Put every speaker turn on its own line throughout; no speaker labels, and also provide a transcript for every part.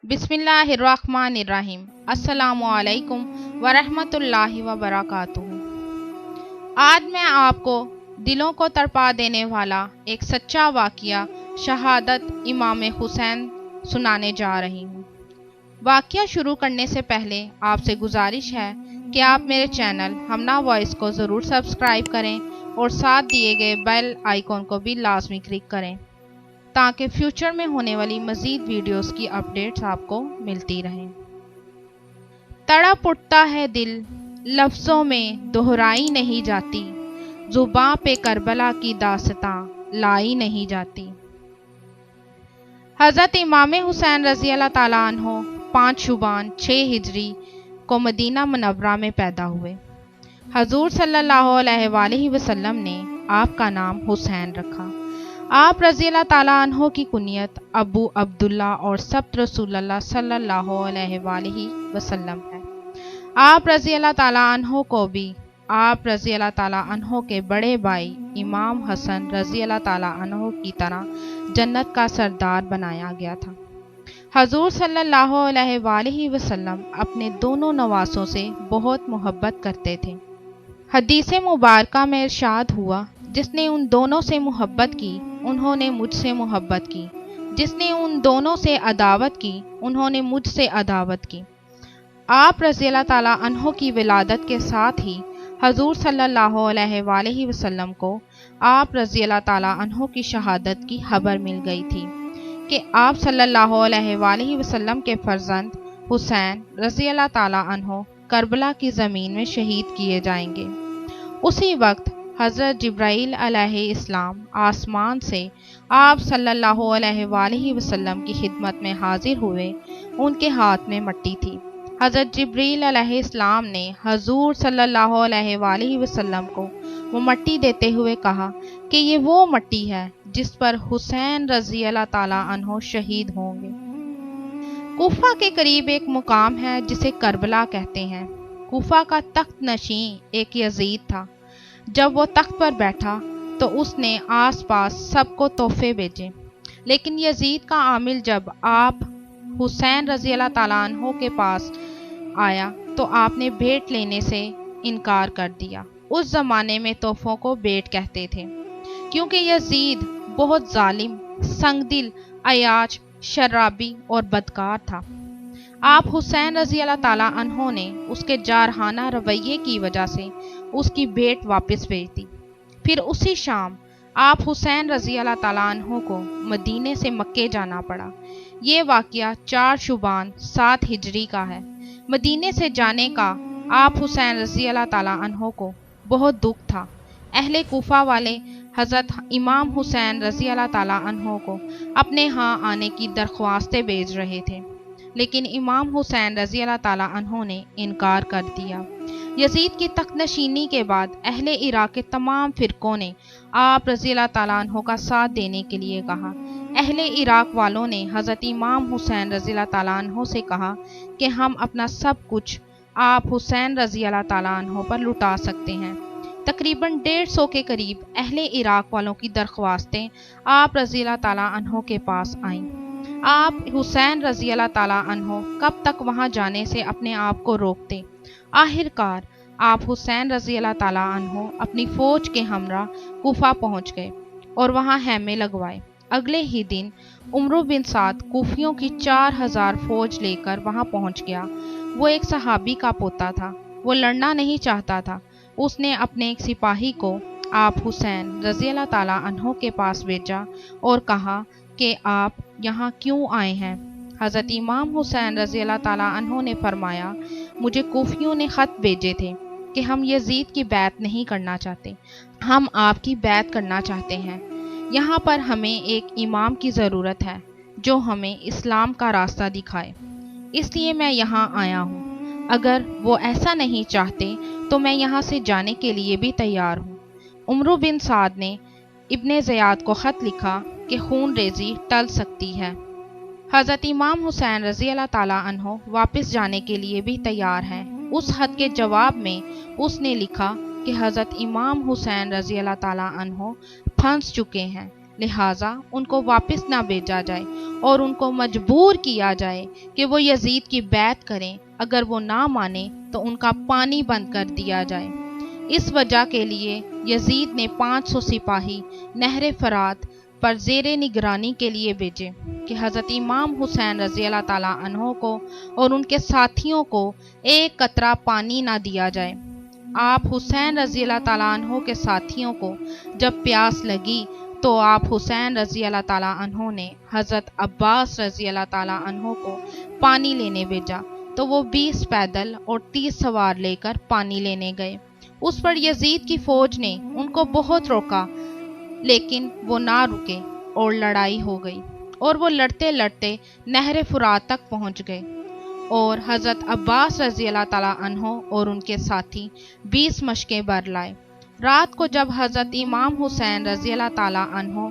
بسم اللہ الرحمن الرحیم۔ السلام علیکم ورحمۃ اللہ وبرکاتہ۔ آج میں آپ کو دلوں کو تڑپا دینے والا ایک سچا واقعہ شہادت امام حسین سنانے جا رہی ہوں۔ واقعہ شروع کرنے سے پہلے آپ سے گزارش ہے کہ آپ میرے چینل ہمنا وائس کو ضرور سبسکرائب کریں اور ساتھ دیے گئے بیل آئیکن کو بھی لازمی کلک کریں تاکہ فیوچر میں ہونے والی مزید ویڈیوز کی اپڈیٹس آپ کو ملتی رہیں۔ تڑپ اٹھتا ہے دل، لفظوں میں دہرائی نہیں جاتی، زباں پہ کربلا کی داستاں لائی نہیں جاتی۔ حضرت امام حسین رضی اللہ تعالیٰ عنہ 5 شعبان 6 ہجری کو مدینہ منورہ میں پیدا ہوئے۔ حضور صلی اللہ علیہ وآلہ وسلم نے آپ کا نام حسین رکھا۔ آپ رضی اللہ تعالیٰ عنہ کی کنیت ابو عبداللہ اور سبط رسول اللہ صلی اللہ علیہ وآلہ وسلم ہے۔ آپ رضی اللہ تعالیٰ عنہ کو بھی آپ رضی اللہ تعالیٰ عنہ کے بڑے بھائی امام حسن رضی اللہ تعالیٰ عنہ کی طرح جنت کا سردار بنایا گیا تھا۔ حضور صلی اللہ علیہ وآلہ وسلم اپنے دونوں نواسوں سے بہت محبت کرتے تھے۔ حدیث مبارکہ میں ارشاد ہوا، جس نے ان دونوں سے محبت کی انہوں نے مجھ سے محبت کی، جس نے ان دونوں سے عداوت کی انہوں نے مجھ سے عداوت کی۔ آپ رضی اللہ تعالیٰ عنہ کی ولادت کے ساتھ ہی حضور صلی اللہ علیہ وآلہ وسلم کو آپ رضی اللہ تعالیٰ عنہ کی شہادت کی خبر مل گئی تھی کہ آپ صلی اللہ علیہ وآلہ وسلم کے فرزند حسین رضی اللہ تعالیٰ عنہ کربلا کی زمین میں شہید کیے جائیں گے۔ اسی وقت حضرت جبرائیل علیہ السلام آسمان سے آپ صلی اللہ علیہ وآلہ وسلم کی خدمت میں حاضر ہوئے۔ ان کے ہاتھ میں مٹی تھی۔ حضرت جبرائیل علیہ السلام نے حضور صلی اللہ علیہ وآلہ وسلم کو وہ مٹی دیتے ہوئے کہا کہ یہ وہ مٹی ہے جس پر حسین رضی اللہ تعالیٰ عنہ شہید ہوں گے۔ کوفہ کے قریب ایک مقام ہے جسے کربلا کہتے ہیں۔ کوفہ کا تخت نشین ایک یزید تھا۔ جب وہ تخت پر بیٹھا تو اس نے آس پاس سب کو تحفے بھیجے، لیکن یزید کا عامل جب آپ حسین رضی اللہ تعالیٰ عنہ کے پاس آیا تو آپ نے بھیٹ لینے سے انکار کر دیا۔ اس زمانے میں تحفوں کو بھیٹ کہتے تھے، کیونکہ یزید بہت ظالم، سنگ دل، عیاش، شرابی اور بدکار تھا۔ آپ حسین رضی اللہ تعالیٰ عنہ نے اس کے جارحانہ رویے کی وجہ سے اس کی بھیٹ واپس بھیج دی۔ پھر اسی شام آپ حسین رضی اللہ تعالیٰ عنہ کو مدینے سے مکے جانا پڑا۔ یہ واقعہ 4 شعبان 7 ہجری کا ہے۔ مدینے سے جانے کا آپ حسین رضی اللہ تعالیٰ عنہ کو بہت دکھ تھا۔ اہل کوفہ والے حضرت امام حسین رضی اللہ تعالیٰ عنہ کو اپنے ہاں آنے کی درخواستیں بھیج رہے تھے، لیکن امام حسین رضی اللہ تعالیٰ عنہ نے انکار کر دیا۔ یزید کی تخت نشینی کے بعد اہل عراق کے تمام فرقوں نے آپ رضی اللہ تعالیٰ عنہ کا ساتھ دینے کے لیے کہا۔ اہل عراق والوں نے حضرت امام حسین رضی اللہ تعالیٰ عنہ سے کہا کہ ہم اپنا سب کچھ آپ حسین رضی اللہ تعالیٰ عنہ پر لٹا سکتے ہیں۔ تقریباً 150 کے قریب اہل عراق والوں کی درخواستیں آپ رضی اللہ تعالیٰ عنہ کے پاس آئیں۔ آپ حسین رضی اللہ تعالیٰ عنہ کب تک وہاں جانے سے اپنے آپ کو روکتے؟ آخرکار آپ حسین رضی اللہ تعالیٰ عنہ اپنی فوج کے ہمراہ کوفہ پہنچ گئے اور وہاں خیمے لگوائے۔ اگلے ہی دن عمرو بن سعد کوفیوں کی 4000 فوج لے کر وہاں پہنچ گیا۔ وہ ایک صحابی کا پوتا تھا۔ وہ لڑنا نہیں چاہتا تھا۔ اس نے اپنے ایک سپاہی کو آپ حسین رضی اللہ تعالیٰ عنہ کے پاس بھیجا اور کہا کہ آپ یہاں کیوں آئے ہیں؟ حضرت امام حسین رضی اللہ تعالیٰ عنہ نے فرمایا، مجھے کوفیوں نے خط بھیجے تھے کہ ہم یزید کی بیعت نہیں کرنا چاہتے، ہم آپ کی بیعت کرنا چاہتے ہیں۔ یہاں پر ہمیں ایک امام کی ضرورت ہے جو ہمیں اسلام کا راستہ دکھائے، اس لیے میں یہاں آیا ہوں۔ اگر وہ ایسا نہیں چاہتے تو میں یہاں سے جانے کے لیے بھی تیار ہوں۔ عمرو بن سعد نے ابن زیاد کو خط لکھا کہ خون ریزی ٹل سکتی ہے۔ حضرت امام حسین رضی اللہ تعالیٰ عنہ واپس جانے کے لیے بھی تیار ہیں۔ اس خط کے جواب میں اس نے لکھا کہ حضرت امام حسین رضی اللہ تعالیٰ عنہ پھنس چکے ہیں، لہٰذا ان کو واپس نہ بھیجا جائے اور ان کو مجبور کیا جائے کہ وہ یزید کی بیعت کریں۔ اگر وہ نہ مانے تو ان کا پانی بند کر دیا جائے۔ اس وجہ کے لیے یزید نے 500 سپاہی نہر فرات پر زیر نگرانی کے لیے بھیجے کہ حضرت امام حسین رضی اللہ تعالیٰ عنہ کو اور ان کے ساتھیوں کو ایک قطرہ پانی نہ دیا جائے۔ آپ حسین رضی اللہ تعالیٰ عنہ کے ساتھیوں کو جب پیاس لگی تو آپ حسین رضی اللہ تعالیٰ عنہ نے حضرت عباس رضی اللہ تعالیٰ عنہ کو پانی لینے بھیجا تو وہ 20 پیدل اور 30 سوار لے کر پانی لینے گئے۔ اس پر یزید کی فوج نے ان کو بہت روکا، لیکن وہ نہ رکے اور لڑائی ہو گئی اور وہ لڑتے لڑتے نہر فرات تک پہنچ گئے اور حضرت عباس رضی اللہ تعالیٰ عنہ اور ان کے ساتھی 20 مشقیں بر لائے۔ رات کو جب حضرت امام حسین رضی اللہ تعالیٰ عنہ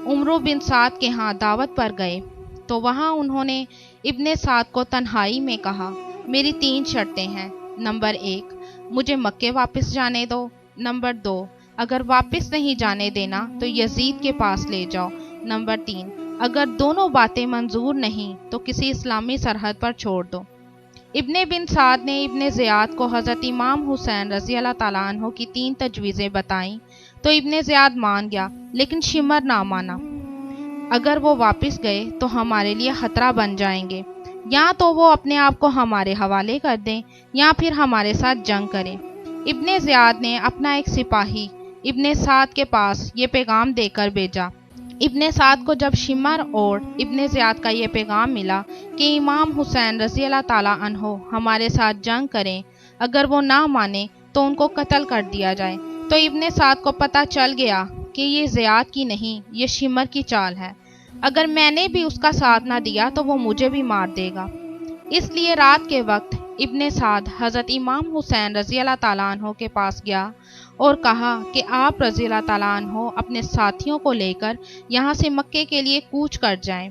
عمرو بن سعد کے ہاں دعوت پر گئے تو وہاں انہوں نے ابن سعد کو تنہائی میں کہا، میری 3 شرطیں ہیں۔ نمبر 1، مجھے مکے واپس جانے دو۔ نمبر 2، اگر واپس نہیں جانے دینا تو یزید کے پاس لے جاؤ۔ نمبر 3، اگر دونوں باتیں منظور نہیں تو کسی اسلامی سرحد پر چھوڑ دو۔ ابن بن سعد نے ابن زیاد کو حضرت امام حسین رضی اللہ تعالیٰ عنہ کی 3 تجویزیں بتائیں تو ابن زیاد مان گیا، لیکن شمر نہ مانا۔ اگر وہ واپس گئے تو ہمارے لیے خطرہ بن جائیں گے، یا تو وہ اپنے آپ کو ہمارے حوالے کر دیں یا پھر ہمارے ساتھ جنگ کریں۔ ابن زیاد نے اپنا ایک سپاہی ابن سعد کے پاس یہ پیغام دے کر بھیجا۔ ابن سعد کو جب شمر اور ابن زیاد کا یہ پیغام ملا کہ امام حسین رضی اللہ تعالیٰ عنہ ہمارے ساتھ جنگ کریں، اگر وہ نہ مانے تو ان کو قتل کر دیا جائے، تو ابن سعد کو پتہ چل گیا کہ یہ زیاد کی نہیں، یہ شمر کی چال ہے۔ اگر میں نے بھی اس کا ساتھ نہ دیا تو وہ مجھے بھی مار دے گا۔ اس لیے رات کے وقت ابن سعد حضرت امام حسین رضی اللہ تعالیٰ عنہ کے پاس گیا اور کہا کہ آپ رضی اللہ تعالیٰ عنہ اپنے ساتھیوں کو لے کر یہاں سے مکے کے لیے کوچ کر جائیں۔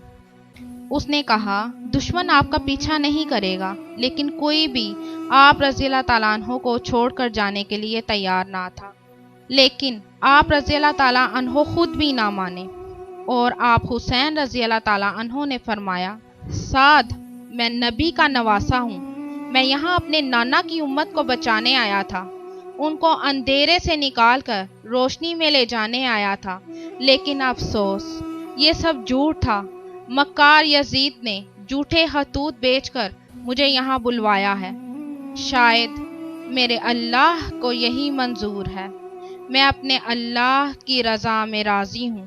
اس نے کہا، دشمن آپ کا پیچھا نہیں کرے گا، لیکن کوئی بھی آپ رضی اللہ تعالیٰ عنہ کو چھوڑ کر جانے کے لیے تیار نہ تھا۔ لیکن آپ رضی اللہ تعالیٰ عنہ خود بھی نہ مانے اور آپ حسین رضی اللہ تعالیٰ عنہ نے فرمایا، سعد، میں نبی کا نواسا ہوں، میں یہاں اپنے نانا کی امت کو بچانے آیا تھا، ان کو اندھیرے سے نکال کر روشنی میں لے جانے آیا تھا، لیکن افسوس یہ سب جھوٹ تھا۔ مکار یزید نے جھوٹے خطوط بیچ کر مجھے یہاں بلوایا ہے۔ شاید میرے اللہ کو یہی منظور ہے، میں اپنے اللہ کی رضا میں راضی ہوں۔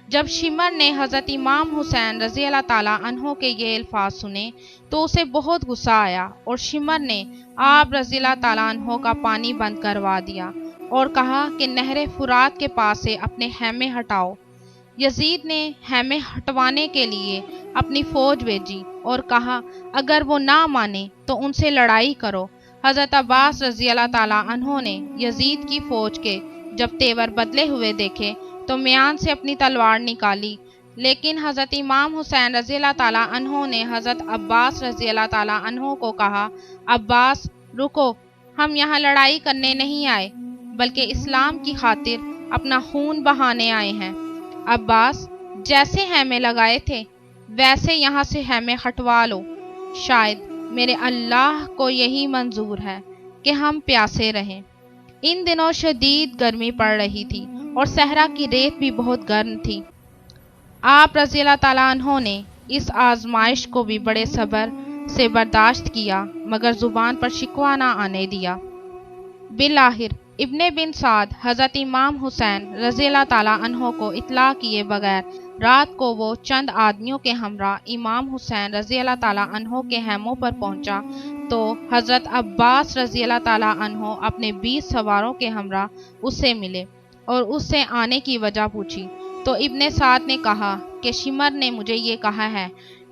جب شمر نے حضرت امام حسین رضی اللہ تعالیٰ عنہ کے یہ الفاظ سنے تو اسے بہت غصہ آیا اور شمر نے آپ رضی اللہ تعالیٰ عنہ کا پانی بند کروا دیا اور کہا کہ نہر فرات کے پاس سے اپنے خیمے ہٹاؤ۔ یزید نے خیمے ہٹوانے کے لیے اپنی فوج بھیجی اور کہا، اگر وہ نہ مانے تو ان سے لڑائی کرو۔ حضرت عباس رضی اللہ تعالیٰ عنہ نے یزید کی فوج کے جب تیور بدلے ہوئے دیکھے تو میان سے اپنی تلوار نکالی، لیکن حضرت امام حسین رضی اللہ تعالیٰ عنہ نے حضرت عباس رضی اللہ تعالیٰ عنہ کو کہا، عباس رکو، ہم یہاں لڑائی کرنے نہیں آئے بلکہ اسلام کی خاطر اپنا خون بہانے آئے ہیں۔ عباس، جیسے خیمے لگائے تھے ویسے یہاں سے خیمے ہٹوا لو، شاید میرے اللہ کو یہی منظور ہے کہ ہم پیاسے رہیں۔ ان دنوں شدید گرمی پڑ رہی تھی اور صحرا کی ریت بھی بہت گرم تھی۔ آپ رضی اللہ تعالیٰ عنہ نے اس آزمائش کو بھی بڑے صبر سے برداشت کیا، مگر زبان پر شکوہ نہ آنے دیا۔ بالآخر ابن بن سعد حضرت امام حسین رضی اللہ تعالیٰ عنہ کو اطلاع کیے بغیر رات کو وہ چند آدمیوں کے ہمراہ امام حسین رضی اللہ تعالیٰ عنہ کے خیموں پر پہنچا تو حضرت عباس رضی اللہ تعالیٰ عنہ اپنے 20 سواروں کے ہمراہ اس سے ملے اور اس سے آنے کی وجہ پوچھی تو ابن سعد نے کہا کہ شمر نے مجھے یہ کہا ہے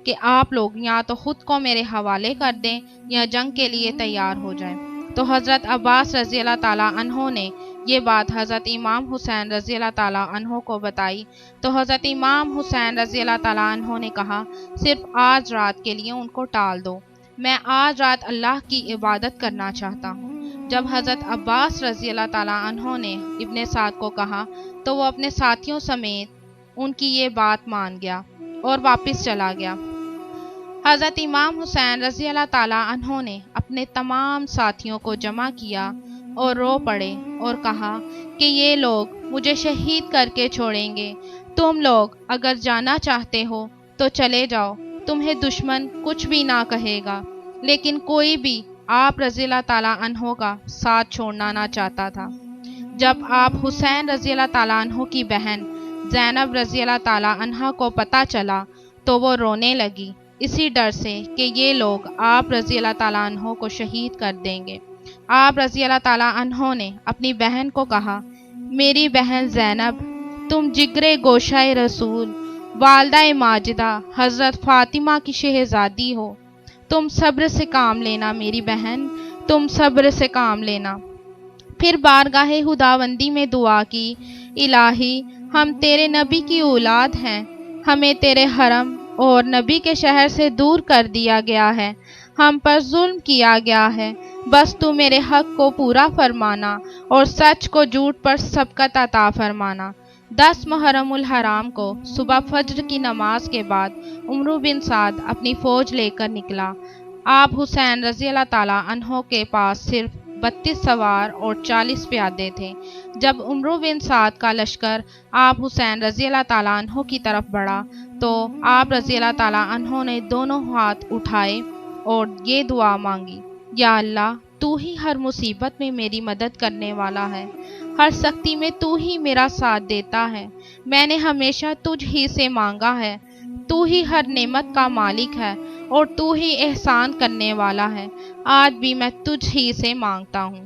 کہ آپ لوگ یا تو خود کو میرے حوالے کر دیں یا جنگ کے لیے تیار ہو جائیں۔ تو حضرت عباس رضی اللہ تعالیٰ عنہ نے یہ بات حضرت امام حسین رضی اللہ تعالیٰ عنہ کو بتائی تو حضرت امام حسین رضی اللہ تعالیٰ عنہ نے کہا، صرف آج رات کے لیے ان کو ٹال دو، میں آج رات اللہ کی عبادت کرنا چاہتا ہوں۔ جب حضرت عباس رضی اللہ تعالیٰ عنہ نے ابن سعد کو کہا تو وہ اپنے ساتھیوں سمیت ان کی یہ بات مان گیا اور واپس چلا گیا۔ حضرت امام حسین رضی اللہ تعالیٰ عنہ نے اپنے تمام ساتھیوں کو جمع کیا اور رو پڑے اور کہا کہ یہ لوگ مجھے شہید کر کے چھوڑیں گے، تم لوگ اگر جانا چاہتے ہو تو چلے جاؤ، تمہیں دشمن کچھ بھی نہ کہے گا۔ لیکن کوئی بھی آپ رضی اللہ تعالیٰ عنہ کا ساتھ چھوڑنا نہ چاہتا تھا۔ جب آپ حسین رضی اللہ تعالیٰ عنہ کی بہن زینب رضی اللہ تعالیٰ عنہ کو پتہ چلا تو وہ رونے لگی، اسی ڈر سے کہ یہ لوگ آپ رضی اللہ تعالیٰ عنہ کو شہید کر دیں گے۔ آپ رضی اللہ تعالیٰ عنہ نے اپنی بہن کو کہا، میری بہن زینب، تم جگر گوشہ رسول، والدہ ماجدہ حضرت فاطمہ کی شہزادی ہو، تم صبر سے کام لینا میری بہن، تم صبر سے کام لینا۔ پھر بارگاہ خداوندی میں دعا کی، الہی ہم تیرے نبی کی اولاد ہیں، ہمیں تیرے حرم اور نبی کے شہر سے دور کر دیا گیا ہے، ہم پر ظلم کیا گیا ہے، بس تو میرے حق کو پورا فرمانا اور سچ کو جھوٹ پر سبقت عطا فرمانا۔ 10 محرم الحرام کو صبح فجر کی نماز کے بعد عمرو بن سعد اپنی فوج لے کر نکلا۔ آپ حسین رضی اللہ تعالیٰ عنہ کے پاس صرف 32 سوار اور 40 پیادے تھے۔ جب عمرو بن سعد کا لشکر آپ حسین رضی اللہ تعالیٰ عنہ کی طرف بڑھا تو آپ رضی اللہ تعالیٰ عنہ نے دونوں ہاتھ اٹھائے اور یہ دعا مانگی، یا اللہ تو ہی ہر مصیبت میں میری مدد کرنے والا ہے، ہر سختی میں تو ہی میرا ساتھ دیتا ہے، میں نے ہمیشہ تجھ ہی سے مانگا ہے، تو ہی ہر نعمت کا مالک ہے اور تو ہی احسان کرنے والا ہے، آج بھی میں تجھ ہی سے مانگتا ہوں۔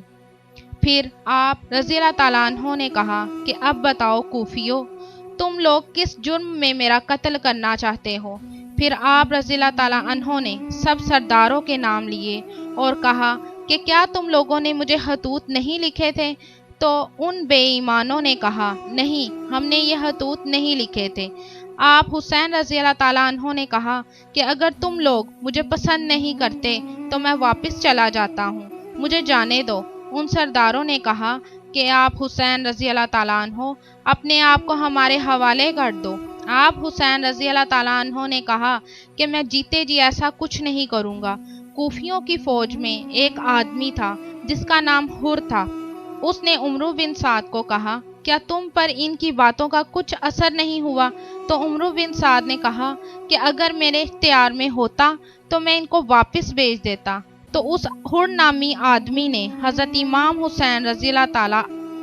پھر آپ رضی اللہ تعالیٰ عنہ نے کہا کہ اب بتاؤ کوفیو، تم لوگ کس جرم میں میرا قتل کرنا چاہتے ہو؟ پھر آپ رضی اللہ تعالیٰ عنہ نے سب سرداروں کے نام لیے اور کہا کہ کیا تم لوگوں نے مجھے خطوط نہیں لکھے تھے؟ تو ان بے ایمانوں نے کہا، نہیں، ہم نے یہ خطوط نہیں لکھے تھے۔ آپ حسین رضی اللہ تعالیٰ عنہ نے کہا کہ اگر تم لوگ مجھے پسند نہیں کرتے تو میں واپس چلا جاتا ہوں، مجھے جانے دو۔ ان سرداروں نے کہا کہ آپ حسین رضی اللہ تعالیٰ عنہ اپنے آپ کو ہمارے حوالے کر دو۔ آپ حسین رضی اللہ تعالیٰ عنہ نے کہا کہ میں جیتے جی ایسا کچھ نہیں کروں گا۔ کوفیوں کی فوج میں ایک آدمی تھا جس کا نام حر تھا، اس نے عمرو بن سعد کو کہا، کیا تم پر ان کی باتوں کا کچھ اثر نہیں ہوا؟ تو عمرو بن سعد نے کہا کہ اگر میرے اختیار میں ہوتا تو میں ان کو واپس بھیج دیتا۔ تو اس حر نامی آدمی نے حضرت امام حسین رضی اللہ تعالیٰ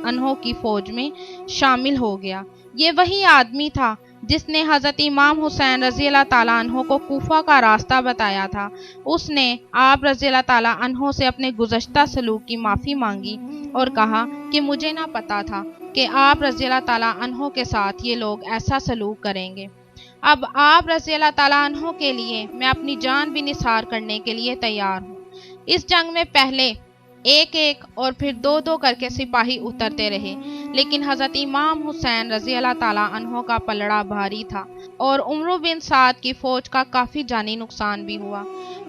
عنہ کی فوج میں شامل ہو گیا۔ یہ وہی آدمی تھا جس نے حضرت امام حسین رضی اللہ تعالیٰ عنہ کو کوفہ کا راستہ بتایا تھا۔ اس نے آپ رضی اللہ تعالیٰ عنہ سے اپنے گزشتہ سلوک کی معافی مانگی اور کہا کہ مجھے نہ پتا تھا کہ آپ رضی اللہ تعالیٰ عنہ کے ساتھ یہ لوگ ایسا سلوک کریں گے۔ اب آپ رضی اللہ تعالیٰ عنہ کے لیے میں اپنی جان بھی نثار کرنے کے لیے تیار ہوں۔ اس جنگ میں پہلے ایک ایک اور پھر دو دو کر کے سپاہی اترتے رہے، لیکن حضرت امام حسین رضی اللہ تعالیٰ عنہ کا پلڑا بھاری تھا اور عمرو بن سعد کی فوج کا کافی جانی نقصان بھی ہوا۔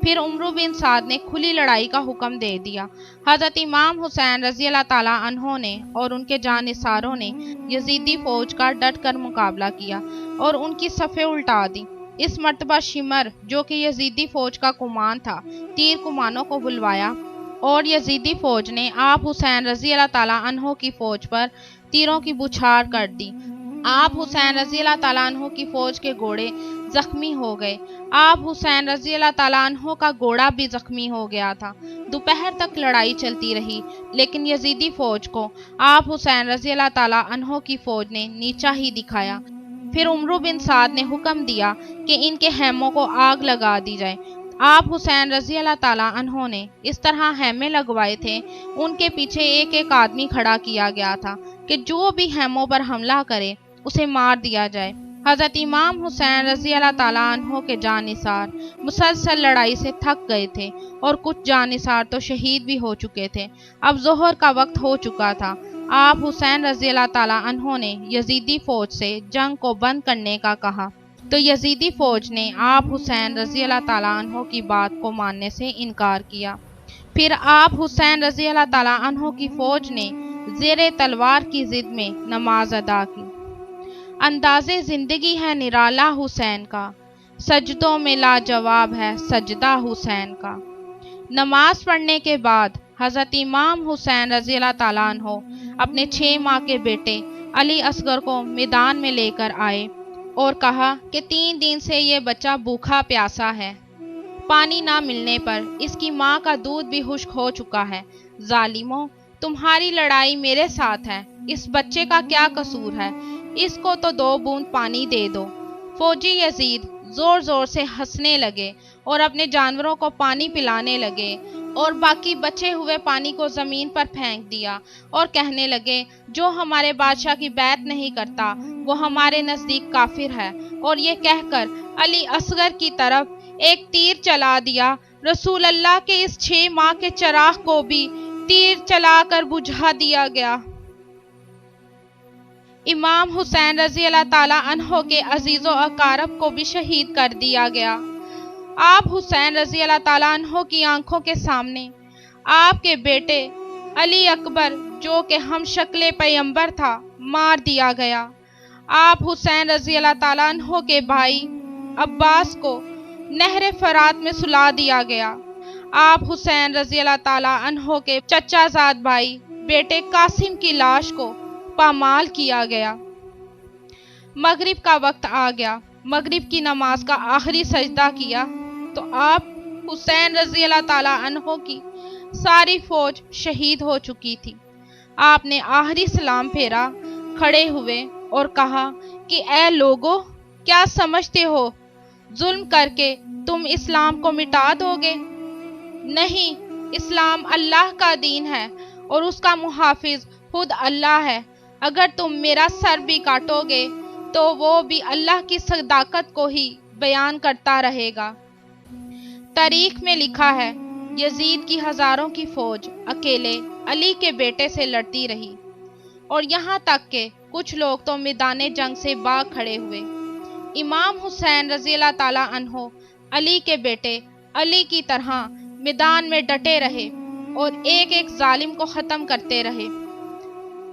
پھر عمرو بن سعد نے کھلی لڑائی کا حکم دے دیا۔ حضرت امام حسین رضی اللہ تعالیٰ عنہ نے اور ان کے جانثاروں نے یزیدی فوج کا ڈٹ کر مقابلہ کیا اور ان کی صفیں الٹا دی۔ اس مرتبہ شمر، جو کہ یزیدی فوج کا کمان تھا، تیر کمانوں کو بلوایا اور یزیدی فوج نے آپ حسین رضی اللہ تعالیٰ عنہ کی فوج پر تیروں کی بوچھار کر دی۔ آپ حسین رضی اللہ تعالیٰ عنہ کی فوج کے گھوڑے زخمی ہو گئے۔ آپ حسین رضی اللہ تعالیٰ عنہ کا گھوڑا بھی زخمی ہو گیا تھا۔ دوپہر تک لڑائی چلتی رہی، لیکن یزیدی فوج کو آپ حسین رضی اللہ تعالیٰ عنہ کی فوج نے نیچا ہی دکھایا۔ پھر عمرو بن سعد نے حکم دیا کہ ان کے خیموں کو آگ لگا دی جائے۔ آپ حسین رضی اللہ تعالیٰ عنہ نے اس طرح خیمے لگوائے تھے، ان کے پیچھے ایک ایک آدمی کھڑا کیا گیا تھا کہ جو بھی خیموں پر حملہ کرے اسے مار دیا جائے۔ حضرت امام حسین رضی اللہ تعالیٰ عنہ کے جانثار مسلسل لڑائی سے تھک گئے تھے اور کچھ جانثار تو شہید بھی ہو چکے تھے۔ اب ظہر کا وقت ہو چکا تھا۔ آپ حسین رضی اللہ تعالیٰ عنہ نے یزیدی فوج سے جنگ کو بند کرنے کا کہا تو یزیدی فوج نے آپ حسین رضی اللہ تعالیٰ عنہ کی بات کو ماننے سے انکار کیا۔ پھر آپ حسین رضی اللہ تعالیٰ عنہ کی فوج نے زیر تلوار کی ضد میں نماز ادا کی۔ انداز زندگی ہے نرالا حسین کا، سجدوں میں لاجواب ہے سجدہ حسین کا۔ نماز پڑھنے کے بعد حضرت امام حسین رضی اللہ تعالیٰ عنہ اپنے 6 ماہ کے بیٹے علی اصغر کو میدان میں لے کر آئے اور کہا کہ 3 دن سے یہ بچہ بھوکا پیاسا ہے، پانی نہ ملنے پر اس کی ماں کا دودھ بھی خشک ہو چکا ہے۔ ظالموں، تمہاری لڑائی میرے ساتھ ہے، اس بچے کا کیا قصور ہے؟ اس کو تو 2 بوند پانی دے دو۔ فوجی یزید زور زور سے ہنسنے لگے اور اپنے جانوروں کو پانی پلانے لگے اور باقی بچے ہوئے پانی کو زمین پر پھینک دیا اور کہنے لگے، جو ہمارے بادشاہ کی بیعت نہیں کرتا وہ ہمارے نزدیک کافر ہے، اور یہ کہہ کر علی اصغر کی طرف ایک تیر چلا دیا۔ رسول اللہ کے اس 6 ماہ کے چراغ کو بھی تیر چلا کر بجھا دیا گیا۔ امام حسین رضی اللہ تعالیٰ عنہ کے عزیز و اقارب کو بھی شہید کر دیا گیا۔ آپ حسین رضی اللہ تعالیٰ عنہ کی آنکھوں کے سامنے آپ کے بیٹے علی اکبر جو کہ ہم شکل پیغمبر تھا مار دیا گیا۔ آپ حسین رضی اللہ تعالیٰ عنہ کے بھائی عباس کو نہر فرات میں سلا دیا گیا۔ آپ حسین رضی اللہ تعالیٰ عنہ کے چچا زاد بھائی بیٹے قاسم کی لاش کو پامال کیا گیا۔ مغرب کا وقت آ گیا، مغرب کی نماز کا آخری سجدہ کیا تو آپ حسین رضی اللہ تعالیٰ عنہ کی ساری فوج شہید ہو چکی تھی۔ آپ نے آخری سلام پھیرا، کھڑے ہوئے اور کہا کہ اے لوگو، کیا سمجھتے ہو ظلم کر کے تم اسلام کو مٹا دو گے؟ نہیں، اسلام اللہ کا دین ہے اور اس کا محافظ خود اللہ ہے۔ اگر تم میرا سر بھی کاٹو گے تو وہ بھی اللہ کی صداقت کو ہی بیان کرتا رہے گا۔ تاریخ میں لکھا ہے، یزید کی ہزاروں کی فوج اکیلے علی کے بیٹے سے لڑتی رہی، اور یہاں تک کہ کچھ لوگ تو میدان جنگ سے بھاگ کھڑے ہوئے۔ امام حسین رضی اللہ تعالیٰ عنہ علی کے بیٹے علی کی طرح میدان میں ڈٹے رہے اور ایک ایک ظالم کو ختم کرتے رہے۔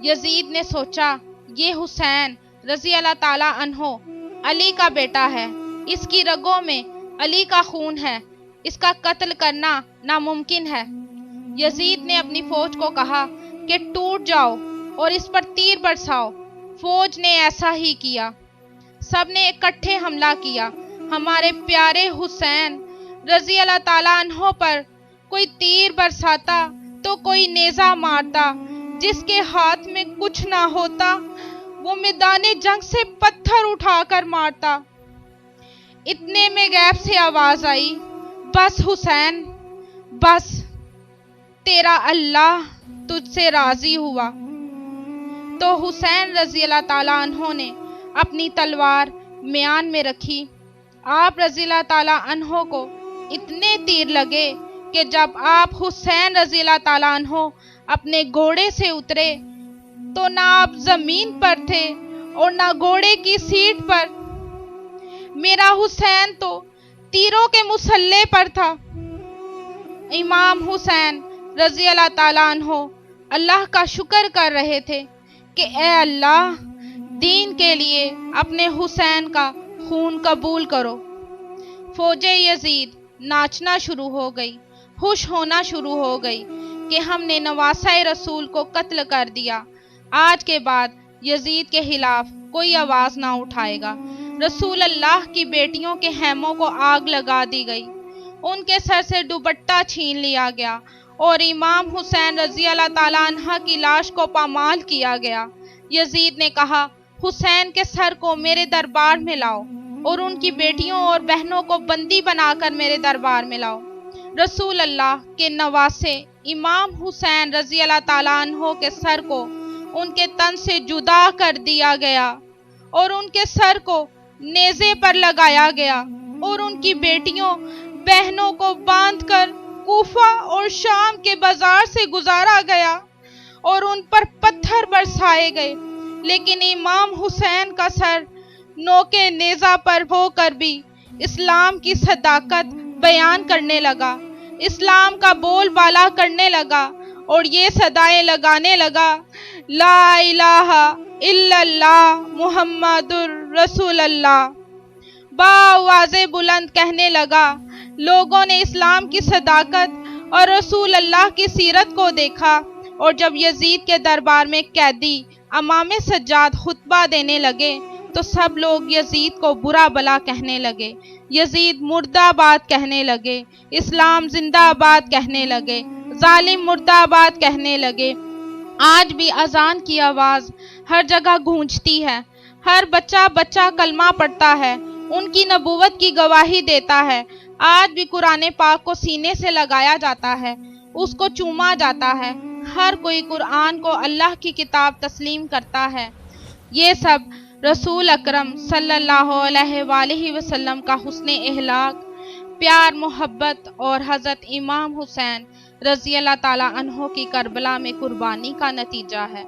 یزید نے سوچا، یہ حسین رضی اللہ تعالیٰ عنہ علی کا بیٹا ہے، اس کی رگوں میں علی کا خون ہے، اس کا قتل کرنا ناممکن ہے۔ یزید نے اپنی فوج کو کہا کہ ٹوٹ جاؤ اور اس پر تیر برساؤ۔ فوج نے ایسا ہی کیا، سب نے اکٹھے حملہ کیا۔ ہمارے پیارے حسین رضی اللہ تعالیٰ عنہ پر کوئی تیر برساتا تو کوئی نیزہ مارتا، جس کے ہاتھ میں کچھ نہ ہوتا وہ میدان جنگ سے پتھر اٹھا کر مارتا۔ اتنے میں غیب سے آواز آئی، بس حسین، بس، تیرا اللہ تجھ سے راضی ہوا۔ تو حسین رضی اللہ تعالیٰ عنہ نے اپنی تلوار میان میں رکھی۔ آپ رضی اللہ تعالیٰ عنہ کو اتنے تیر لگے کہ جب آپ حسین رضی اللہ تعالیٰ عنہ اپنے گھوڑے سے اترے تو نہ آپ زمین پر تھے اور نہ گھوڑے کی سیٹ پر۔ میرا حسین تو تیروں کے مسلح پر تھا۔ امام حسین رضی اللہ تعالیٰ عنہ اللہ کا شکر کر رہے تھے کہ اے اللہ، دین کے لیے اپنے حسین کا خون قبول کرو۔ فوج یزید ناچنا شروع ہو گئی، خوش ہونا شروع ہو گئی کہ ہم نے نواسہ رسول کو قتل کر دیا۔ آج کے بعد یزید کے خلاف کوئی آواز نہ اٹھائے گا۔ رسول اللہ کی بیٹیوں کے خیموں کو آگ لگا دی گئی، ان کے سر سے دوپٹہ چھین لیا گیا اور امام حسین رضی اللہ تعالیٰ عنہ کی لاش کو پامال کیا گیا۔ یزید نے کہا، حسین کے سر کو میرے دربار میں لاؤ اور ان کی بیٹیوں اور بہنوں کو بندی بنا کر میرے دربار میں لاؤ۔ رسول اللہ کے نواسے امام حسین رضی اللہ تعالیٰ عنہ کے سر کو ان کے تن سے جدا کر دیا گیا اور ان کے سر کو نیزے پر لگایا گیا اور ان کی بیٹیوں بہنوں کو باندھ کر کوفہ اور شام کے بازار سے گزارا گیا اور ان پر پتھر برسائے گئے، لیکن امام حسین کا سر نوکے نیزہ پر ہو کر بھی اسلام کی صداقت بیان کرنے لگا، اسلام کا بول بالا کرنے لگا اور یہ صدائیں لگانے لگا، لا الہ الا اللہ محمد رسول اللہ۔ بآواز بلند کہنے لگا۔ لوگوں نے اسلام کی صداقت اور رسول اللہ کی سیرت کو دیکھا، اور جب یزید کے دربار میں قیدی امام سجاد خطبہ دینے لگے تو سب لوگ یزید کو برا بلا کہنے لگے، یزید مردہ آباد کہنے لگے، اسلام زندہ آباد کہنے لگے، ظالم مردہ آباد کہنے لگے۔ آج بھی اذان کی آواز ہر جگہ گونجتی ہے، ہر بچہ بچہ کلمہ پڑھتا ہے، ان کی نبوت کی گواہی دیتا ہے۔ آج بھی قرآن پاک کو سینے سے لگایا جاتا ہے، اس کو چوما جاتا ہے، ہر کوئی قرآن کو اللہ کی کتاب تسلیم کرتا ہے۔ یہ سب رسول اکرم صلی اللہ علیہ وآلہ وسلم کا حسن اخلاق، پیار محبت اور حضرت امام حسین رضی اللہ تعالیٰ عنہ کی کربلا میں قربانی کا نتیجہ ہے۔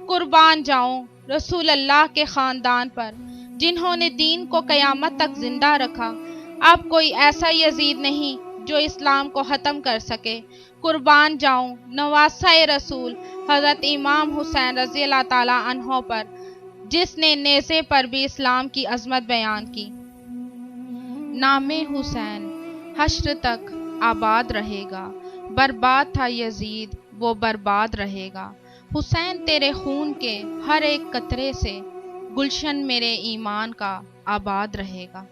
قربان جاؤں رسول اللہ کے خاندان پر، جنہوں نے دین کو قیامت تک زندہ رکھا۔ اب کوئی ایسا یزید نہیں جو اسلام کو ختم کر سکے۔ قربان جاؤں نواسہ رسول حضرت امام حسین رضی اللہ تعالیٰ عنہ پر، جس نے نیزے پر بھی اسلام کی عظمت بیان کی۔ نام حسین حشر تک آباد رہے گا، برباد تھا یزید وہ برباد رہے گا۔ حسین تیرے خون کے ہر ایک قطرے سے گلشن میرے ایمان کا آباد رہے گا۔